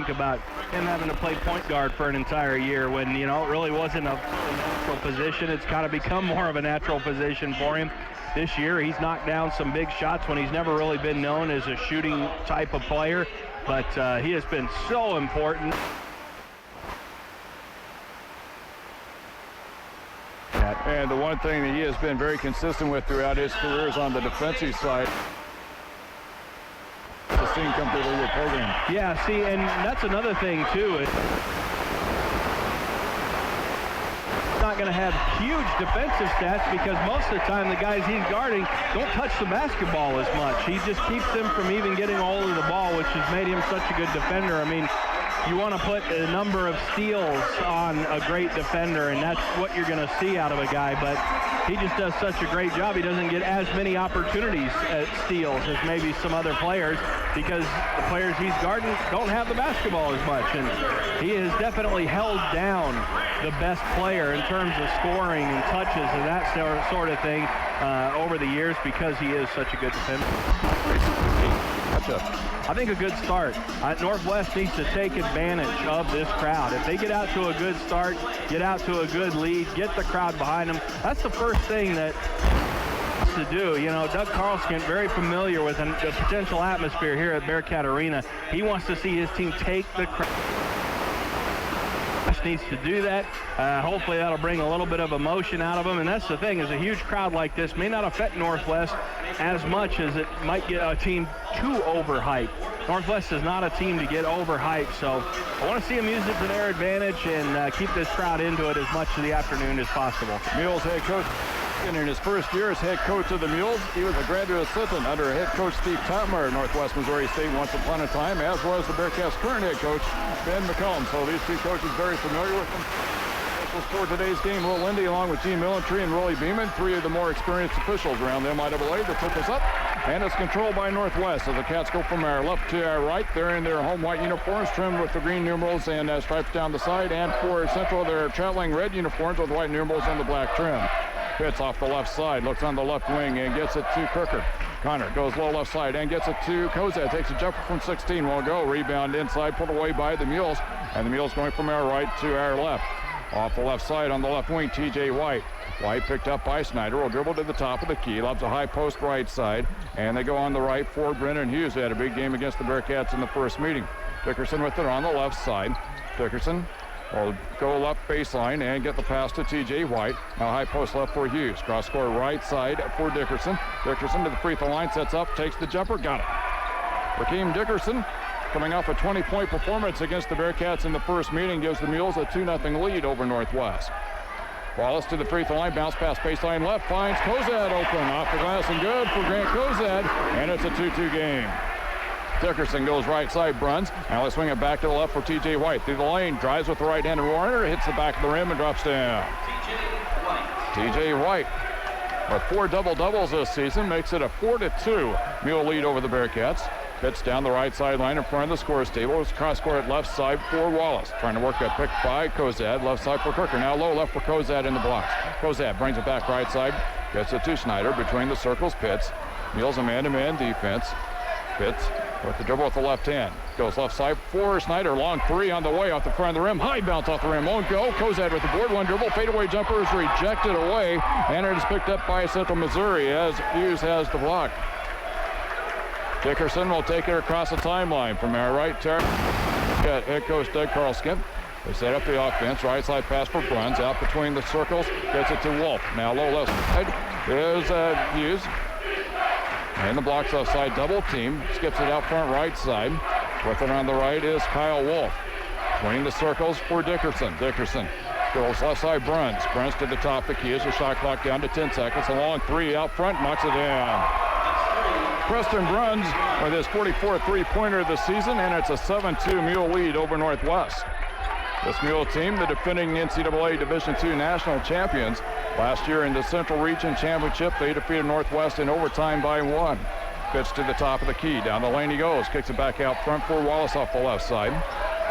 Think about him having to play point guard for an entire year when, it really wasn't a natural position. It's kind of become more of a natural position for him. This year, he's knocked down some big shots when he's never really been known as a shooting type of player, but he has been so important. And the one thing that he has been very consistent with throughout his career is on the defensive side. The team come through the program. Yeah, see, and that's another thing too. It's not going to have huge defensive stats because most of the time the guys he's guarding don't touch the basketball as much. He just keeps them from even getting a hold of the ball, which has made him such a good defender. I mean, you want to put a number of steals on a great defender, and that's what you're going to see out of a guy, but he just does such a great job. He doesn't get as many opportunities at steals as maybe some other players because the players he's guarding don't have the basketball as much, and he has definitely held down the best player in terms of scoring and touches and that sort of thing over the years because he is such a good defender. I think a good start. Northwest needs to take advantage of this crowd. If they get out to a good start, get out to a good lead, get the crowd behind them, that's the first thing that to do. Doug Carlson, very familiar with the potential atmosphere here at Bearcat Arena. He wants to see his team take the crowd. Needs to do that. Hopefully that'll bring a little bit of emotion out of them, and that's the thing, is a huge crowd like this may not affect Northwest as much as it might get a team too overhyped. Northwest is not a team to get overhyped, so I want to see them use it to their advantage and keep this crowd into it as much of the afternoon as possible. Mules head coach in his first year as head coach of the Mules. He was a graduate assistant under head coach Steve Totmeyer at Northwest Missouri State once upon a time, as was the Bearcats' current head coach, Ben McCollum. So these two coaches very familiar with them. Officials for today's game, Will Lindy along with Gene Millentry and Rolly Beeman, three of the more experienced officials around the MIAA that took us up. And it's controlled by Northwest as the Cats go from our left to our right. They're in their home white uniforms trimmed with the green numerals and stripes down the side. And for Central, they're traveling red uniforms with white numerals and the black trim. Pitts off the left side, looks on the left wing and gets it to Kirker. Connor goes low left side and gets it to Kozad. Takes a jumper from 16. Will go. Rebound inside, put away by the Mules. And the Mules going from our right to our left. Off the left side on the left wing, TJ White. White picked up by Snyder. Will dribble to the top of the key. Lobs a high post right side. And they go on the right for Brennan Hughes. They had a big game against the Bearcats in the first meeting. Dickerson with it on the left side. Dickerson will go left baseline and get the pass to TJ White. Now high post left for Hughes. Cross score right side for Dickerson. Dickerson to the free throw line, sets up, takes the jumper, got it. Rakeem Dickerson, coming off a 20-point performance against the Bearcats in the first meeting, gives the Mules a 2-0 lead over Northwest. Wallace to the free throw line, bounce pass baseline left, finds Kozad open. Off the glass and good for Grant Kozad, and it's a 2-2 game. Dickerson goes right side, Bruns. Now let's swing it back to the left for TJ White. Through the lane, drives with the right-handed runner, hits the back of the rim and drops down. TJ White with 4 double-doubles this season makes it a 4-2 Mule lead over the Bearcats. Pitts down the right sideline in front of the scores table. It's cross court at left side for Wallace. Trying to work a pick by Kozad. Left side for Kirker. Now low left for Kozad in the blocks. Kozad brings it back right side. Gets it to Snyder between the circles. Pitts. Mules a man-to-man defense. Pitts with the dribble with the left hand. Goes left side for Snyder. Long three on the way off the front of the rim. High bounce off the rim. Won't go. Kozad with the board. One dribble. Fadeaway jumper is rejected away. And it is picked up by Central Missouri as Hughes has the block. Dickerson will take it across the timeline from our right to our head coach Doug Carlson. They set up the offense. Right side pass for Bruns. Out between the circles. Gets it to Wolf. Now low left side is Hughes. And the blocks left side double team. Skips it out front right side. With it on the right is Kyle Wolf. Between the circles for Dickerson. Dickerson goes left side Bruns. Bruns to the top of the key as the shot clock down to 10 seconds. A long three out front. Knocks it down. Preston Bruns with his 44th three-pointer of the season, and it's a 7-2 Mule lead over Northwest. This Mule team, the defending NCAA Division II national champions. Last year in the Central Region Championship, they defeated Northwest in overtime by 1. Pitch to the top of the key. Down the lane he goes. Kicks it back out front for Wallace off the left side.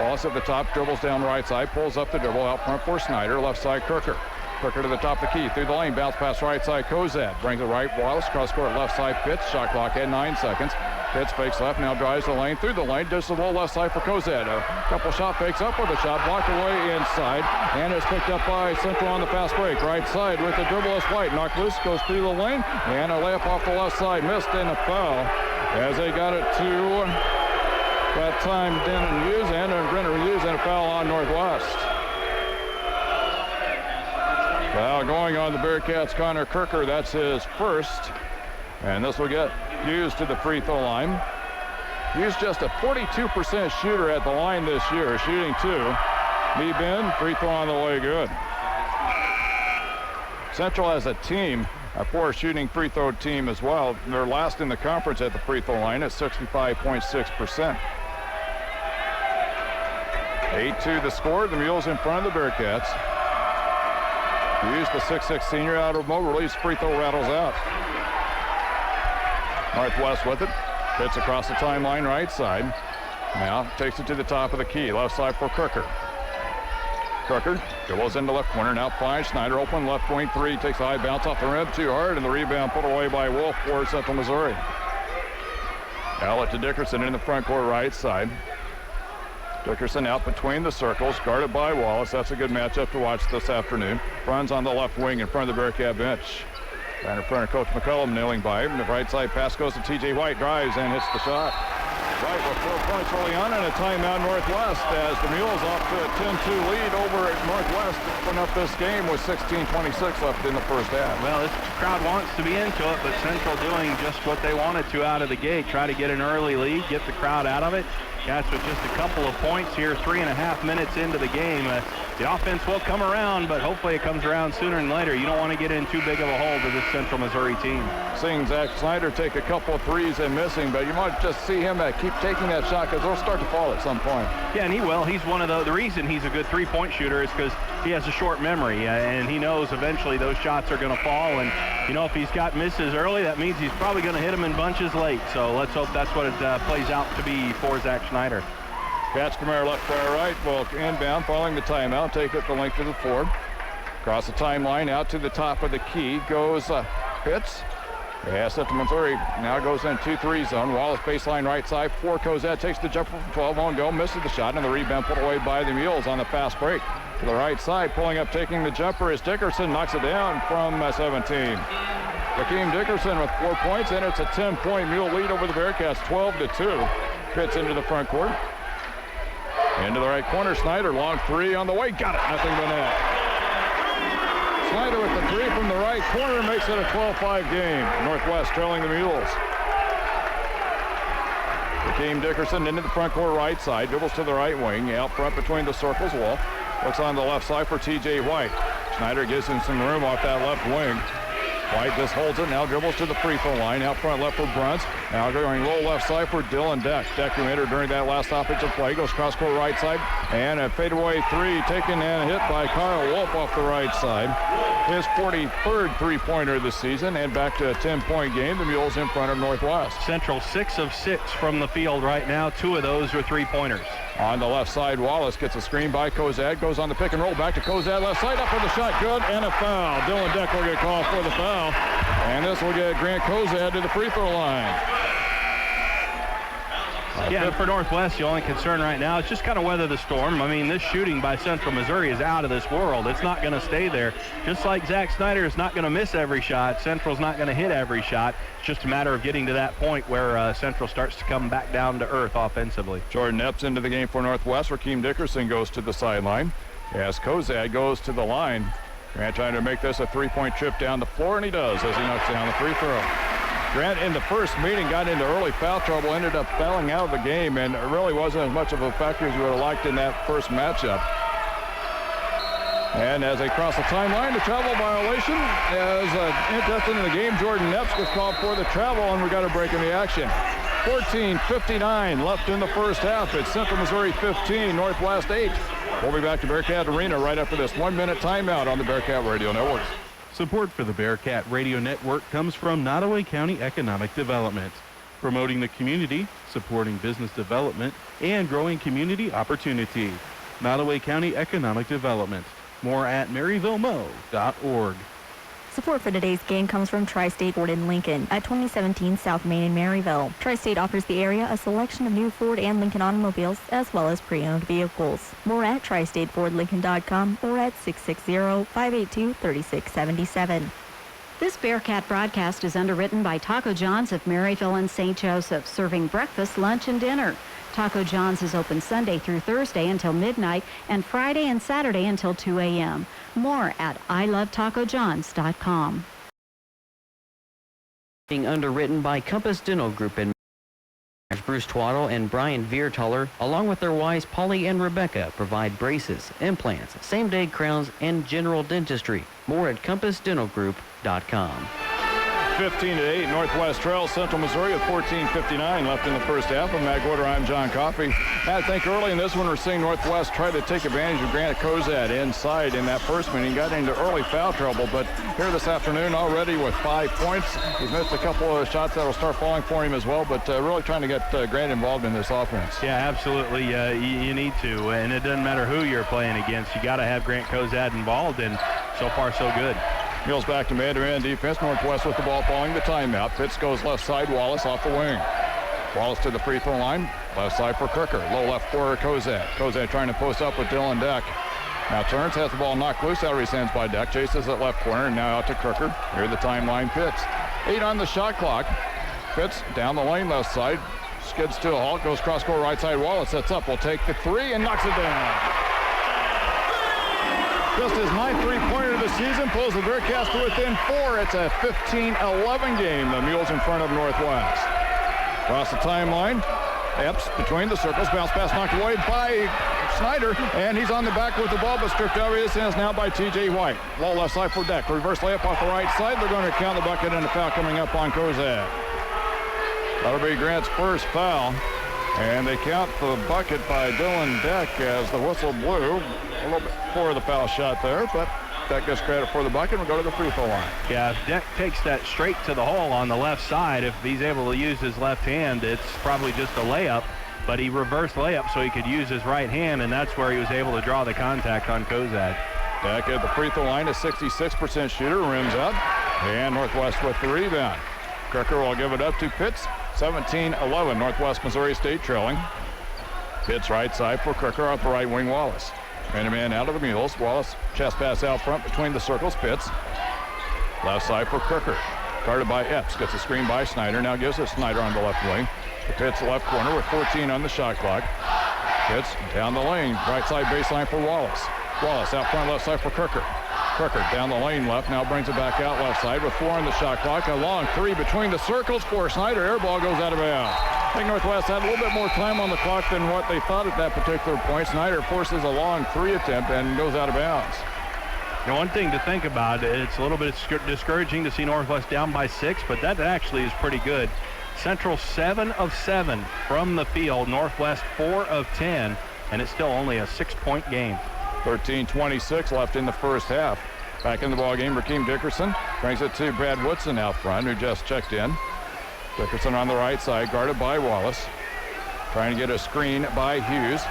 Wallace at the top, dribbles down right side, pulls up the dribble out front for Snyder. Left side Kirker. Kirker to the top of the key, through the lane, bounce pass right side, Kozad. Brings it right, Wallace, cross court left side pitch, shot clock at 9 seconds. Pitts fakes left, now drives the lane, through the lane, just a little left side for Cozad. A couple shot fakes up with a shot, blocked away inside, and it's picked up by Central on the fast break. Right side with the dribble is White, knocked loose, goes through the lane, and a layup off the left side, missed, and a foul. As they got it to that time, Denton Hughes and Brenner Hughes, and a foul on Northwest. Foul going on the Bearcats, Connor Kirker, that's his first. And this will get Hughes to the free throw line. Hughes just a 42% shooter at the line this year, shooting 2. Knee bend, free throw on the way, good. Central as a team, a poor shooting free throw team as well. They're last in the conference at the free throw line at 65.6%. 8-2 the score, the Mules in front of the Bearcats. Hughes, the 6'6 senior out of Mo, release, free throw rattles out. Northwest with it. Pitts across the timeline right side. Now takes it to the top of the key. Left side for Crooker. Crooker goes into left corner. Now finds Schneider open. Left wing 3. Takes a high bounce off the rim too hard. And the rebound put away by Wolf for Central Missouri. Outlet to Dickerson in the front court right side. Dickerson out between the circles. Guarded by Wallace. That's a good matchup to watch this afternoon. Runs on the left wing in front of the Bearcat bench. And in front of Coach McCullum, kneeling by him. The right side pass goes to T.J. White, drives and hits the shot. White with 4 points early on and a timeout Northwest as the Mules off to a 10-2 lead over at Northwest. Open up this game with 16:26 left in the first half. Well, this crowd wants to be into it, but Central doing just what they wanted to out of the gate. Try to get an early lead, get the crowd out of it. Cats with just a couple of points here, 3.5 minutes into the game. The offense will come around, but hopefully it comes around sooner than later. You don't want to get in too big of a hole to this Central Missouri team. Seeing Zach Snyder take a couple of threes and missing, but you might just see him keep taking that shot because they'll start to fall at some point. Yeah, and he will. He's one of the reason he's a good three-point shooter is because he has a short memory, and he knows eventually those shots are going to fall. And, you know, if he's got misses early, that means he's probably going to hit them in bunches late. So let's hope that's what it plays out to be for Zach Schneider. Cats from our left, far right. Will inbound following the timeout. Take it the length of the floor. Across the timeline out to the top of the key goes Pitts. Yeah, Central Missouri now goes in 2-3 zone. Wallace baseline right side. For Cozad takes the jumper from 12 on go. Misses the shot and the rebound put away by the Mules on the fast break. To the right side, pulling up, taking the jumper is Dickerson. Knocks it down from 17. Hakeem Dickerson with 4 points, and it's a 10-point Mule lead over the Bearcats, 12-2. Pitts into the front court. Into the right corner, Snyder, long 3 on the way, got it, nothing but net. Snyder with the 3 from the right corner makes it a 12-5 game. Northwest trailing the Mules. Hakeem Dickerson into the front court right side, dribbles to the right wing, out front between the circles. Wolf looks on the left side for T.J. White. Snyder gives him some room off that left wing. White just holds it, now dribbles to the free throw line. Out front left for Bruns. Now going low left side for Dylan Deck. Deck who entered during that last offensive play. Goes cross court right side. And a fadeaway 3 taken and hit by Kyle Wolf off the right side. His 43rd three-pointer of the season, and back to a 10-point game. The Mules in front of Northwest. Central 6 of 6 from the field right now. 2 of those are three-pointers. On the left side, Wallace gets a screen by Cozad. Goes on the pick and roll. Back to Cozad. Left side up for the shot. Good. And a foul. Dylan Deck will get called for the foul. And this will get Grant Cozad to the free throw line. Yeah, and for Northwest, the only concern right now is just kind of weather the storm. I mean, this shooting by Central Missouri is out of this world. It's not going to stay there. Just like Zach Snyder is not going to miss every shot, Central's not going to hit every shot. It's just a matter of getting to that point where Central starts to come back down to earth offensively. Jordan Epps into the game for Northwest. Rakeem Dickerson goes to the sideline as Cozad goes to the line. Grant trying to make this a three-point trip down the floor, and he does as he knocks down the free throw. Grant in the first meeting got into early foul trouble, ended up fouling out of the game, and it really wasn't as much of a factor as you would have liked in that first matchup. And as they cross the timeline, the travel violation. As interested in the game, Jordan Epps was called for the travel, and we got a break in the action. 14:59 left in the first half. It's Central Missouri 15, Northwest 8. We'll be back to Bearcat Arena right after this 1-minute timeout on the Bearcat Radio Network. Support for the Bearcat Radio Network comes from Nottoway County Economic Development, promoting the community, supporting business development, and growing community opportunity. Nottoway County Economic Development. More at maryvillemo.org. Support for today's game comes from Tri-State Ford in Lincoln at 2017 South Main in Maryville. Tri-State offers the area a selection of new Ford and Lincoln automobiles as well as pre-owned vehicles. More at TriStateFordLincoln.com or at 660-582-3677. This Bearcat broadcast is underwritten by Taco John's of Maryville and St. Joseph, serving breakfast, lunch, and dinner. Taco John's is open Sunday through Thursday until midnight and Friday and Saturday until 2 a.m. More at ilovetacojohns.com. Being underwritten by Compass Dental Group in Bruce Twaddle and Brian Viertaler, along with their wives Polly and Rebecca, provide braces, implants, same-day crowns, and general dentistry. More at compassdentalgroup.com. 15-8, Northwest trails Central Missouri with 14:59 left in the first half. Of Matt Gorder, I'm John Coffey. I think early in this one we're seeing Northwest try to take advantage of Grant Cozad inside in that first meeting. Got into early foul trouble, but here this afternoon already with 5 points. He's missed a couple of shots that will start falling for him as well, but really trying to get Grant involved in this offense. Yeah, absolutely. You need to, and it doesn't matter who you're playing against. You got to have Grant Cozad involved, and so far so good. Mules back to man-to-man defense. Northwest with the ball following the timeout. Pitts goes left side. Wallace off the wing. Wallace to the free throw line. Left side for Crooker. Low left corner, Cozad. Cozad trying to post up with Dylan Deck. Now turns, has the ball knocked loose out of his hands by Deck. Chases at left corner, and now out to Crooker. Near the timeline, Pitts. 8 on the shot clock. Pitts down the lane left side. Skids to a halt. Goes cross court right side. Wallace sets up. Will take the three and knocks it down. Just his 9th three-pointer of the season, pulls the Bearcats to within 4. It's a 15-11 game. The Mules in front of Northwest. Across the timeline, Epps between the circles, bounce pass knocked away by Snyder, and he's on the back with the ball, but stripped out of his hands now by T.J. White. Low left side for Deck. Reverse layup off the right side. They're going to count the bucket and a foul coming up on Cozad. That'll be Grant's first foul, and they count the bucket by Dylan Deck as the whistle blew. A little bit for the foul shot there, but Deck gets credit for the bucket. We'll go to the free throw line. Yeah, if Deck takes that straight to the hole on the left side, if he's able to use his left hand, it's probably just a layup, but he reversed layup so he could use his right hand, and that's where he was able to draw the contact on Cozad. Deck at the free throw line, a 66% shooter, rims up, and Northwest with the rebound. Crooker will give it up to Pitts. 17-11, Northwest Missouri State trailing. Pitts right side for Crooker off the right wing, Wallace. Man-to-man out of the Mules. Wallace chest pass out front between the circles. Pitts. Left side for Crooker. Guarded by Epps. Gets a screen by Snyder. Now gives it Snyder on the left wing. Pitts left corner with 14 on the shot clock. Pitts down the lane. Right side baseline for Wallace. Wallace out front left side for Crooker. Crooker down the lane left. Now brings it back out left side with 4 on the shot clock. A long three between the circles for Snyder. Air ball goes out of bounds. I think Northwest had a little bit more time on the clock than what they thought at that particular point. Snyder forces a long three attempt and goes out of bounds. Now, one thing to think about, it's a little bit discouraging to see Northwest down by 6, but that actually is pretty good. Central 7 of 7 from the field. Northwest 4 of 10, and it's still only a 6-point game. 13:26 left in the first half. Back in the ball game, Rakeem Dickerson brings it to Brad Woodson out front, who just checked in. Dickerson on the right side, guarded by Wallace. Trying to get a screen by Hughes.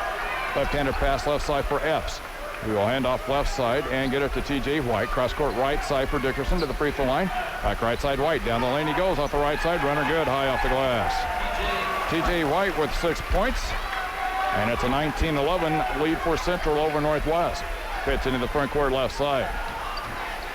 Left-handed pass left side for Epps. We will hand off left side and get it to T.J. White. Cross-court right side for Dickerson to the free throw line. Back right side, White. Down the lane he goes off the right side. Runner good, high off the glass. T.J. White with 6 points. And it's a 19-11 lead for Central over Northwest. Pitts into the front court left side.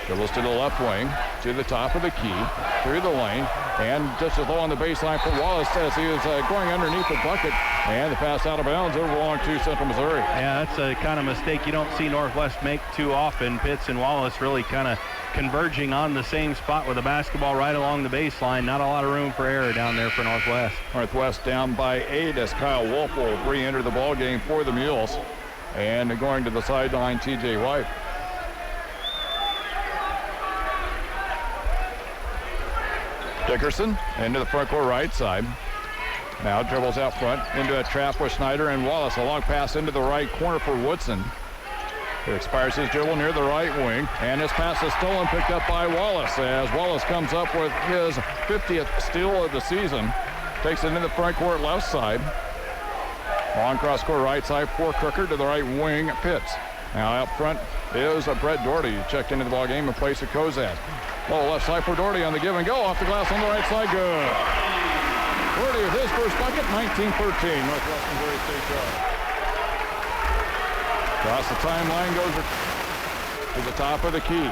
Dribbles to the left wing, to the top of the key, through the lane, and just as low on the baseline for Wallace as he is going underneath the bucket, and the pass out of bounds over along to Central Missouri. Yeah, that's a kind of mistake you don't see Northwest make too often. Pitts and Wallace really kind of converging on the same spot with the basketball right along the baseline. Not a lot of room for error down there for Northwest. Northwest down by 8 as Kyle Wolf will re-enter the ball game for the Mules. And going to the sideline, T.J. White. Dickerson into the front court right side. Now dribbles out front into a trap with Snyder and Wallace. A long pass into the right corner for Woodson. He expires his dribble near the right wing, and his pass is stolen, picked up by Wallace as Wallace comes up with his 50th steal of the season. Takes it into the front court left side. Long cross court right side for Crooker to the right wing, Pitts. Now out front is Brett Doherty, checked into the ball game in place of Cozad. Oh, left side for Doherty on the give and go. Off the glass on the right side. Good. Doherty with his first bucket, 19-13. Northwest Missouri State drive. Across the timeline goes to the top of the key.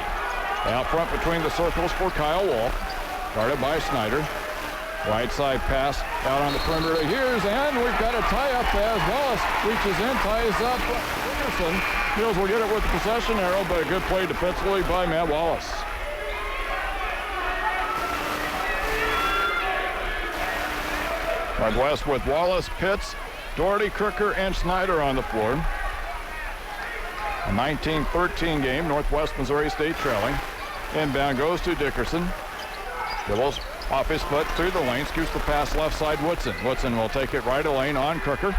Out front between the circles for Kyle Wolf. Guarded by Snyder. Right side pass out on the perimeter to Hughes, and we've got a tie-up as Wallace reaches in, ties up Dickerson. Mills will get it with the possession arrow, but a good play defensively by Matt Wallace. Northwest with Wallace, Pitts, Doherty, Crooker, and Snyder on the floor. A 19-13 game, Northwest Missouri State trailing. Inbound goes to Dickerson. Dribbles off his foot through the lane, scoots the pass left side, Woodson. Woodson will take it right a lane on Crooker.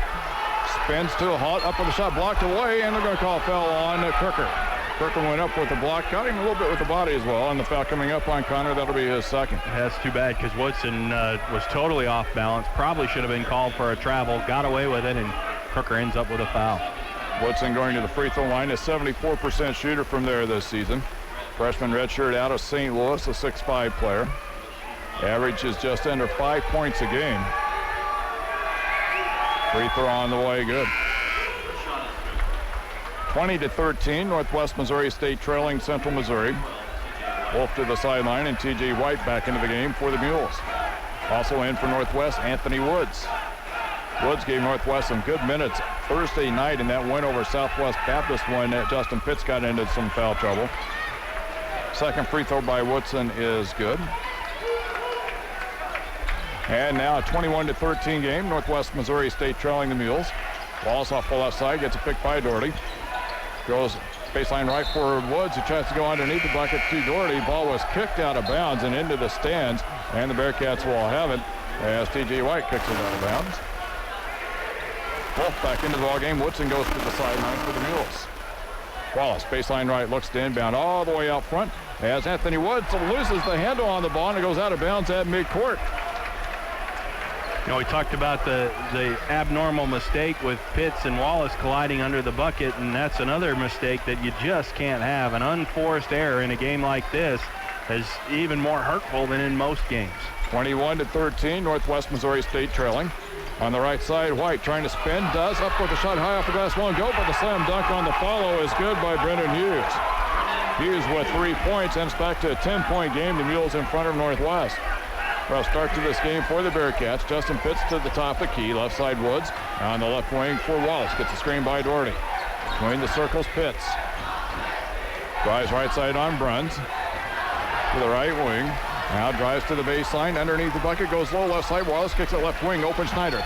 Spins to a halt, up with a shot, blocked away, and they're going to call a foul on Crooker. Crooker went up with the block, got him a little bit with the body as well, and the foul coming up on Connor, that'll be his second. That's too bad because Woodson was totally off balance, probably should have been called for a travel, got away with it, and Crooker ends up with a foul. Woodson going to the free throw line, a 74% shooter from there this season. Freshman redshirt out of St. Louis, a 6'5" player. Average is just under 5 points a game. Free throw on the way, good. 20-13, Northwest Missouri State trailing Central Missouri. Wolf to the sideline, and T.J. White back into the game for the Mules. Also in for Northwest, Anthony Woods. Woods gave Northwest some good minutes Thursday night in that win over Southwest Baptist when Justin Pitts got into some foul trouble. Second free throw by Woodson is good. And now a 21-13 game. Northwest Missouri State trailing the Mules. Wallace off the left side, gets a pick by Doherty. Goes baseline right for Woods, who tries to go underneath the bucket to Doherty. Ball was kicked out of bounds and into the stands, and the Bearcats will have it as T.J. White kicks it out of bounds. Wolf back into the ball game. Woodson goes to the sideline for the Mules. Wallace, baseline right, looks to inbound all the way out front as Anthony Woods loses the handle on the ball, and it goes out of bounds at midcourt. You know, we talked about the abnormal mistake with Pitts and Wallace colliding under the bucket, and that's another mistake that you just can't have. An unforced error in a game like this is even more hurtful than in most games. 21-13, Northwest Missouri State trailing. On the right side, White trying to spin, does, up with a shot high off the glass, won't go, but the slam dunk on the follow is good by Brendan Hughes. Hughes with 3 points, and it's back to a 10-point game. The Mules in front of Northwest. Rough start to this game for the Bearcats. Justin Pitts to the top of the key. Left side Woods. On the left wing for Wallace. Gets a screen by Doherty. Between the circles, Pitts. Drives right side on Bruns. To the right wing. Now drives to the baseline. Underneath the bucket. Goes low left side. Wallace kicks it left wing. Open Snyder.